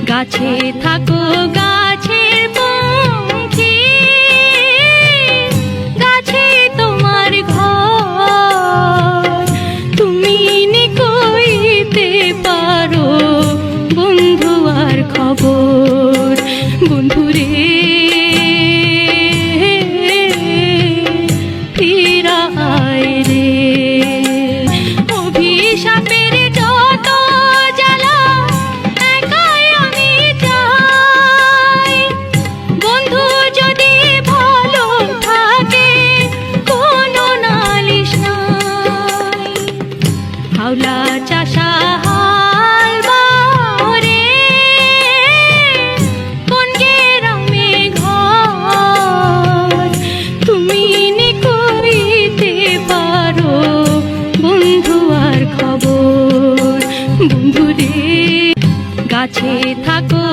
গাছে থাকো গাছের পঙ্খী, গাছে তোমার ঘর, তুমি নিকইতে পারো বন্ধু আর খবর। বন্ধুরে ফিরা আয় রে, অভিশাপের যত জ্বালা একাই আমি চাই। বন্ধু যদি ভালো থাকে কোনো নালিশ নাই। হাওলা চাষা হাল বারে, কোন গ্রামে ঘর, তুমি নিকইতে পারো বন্ধু আর খবর। বন্ধুরে গাছে থাকো।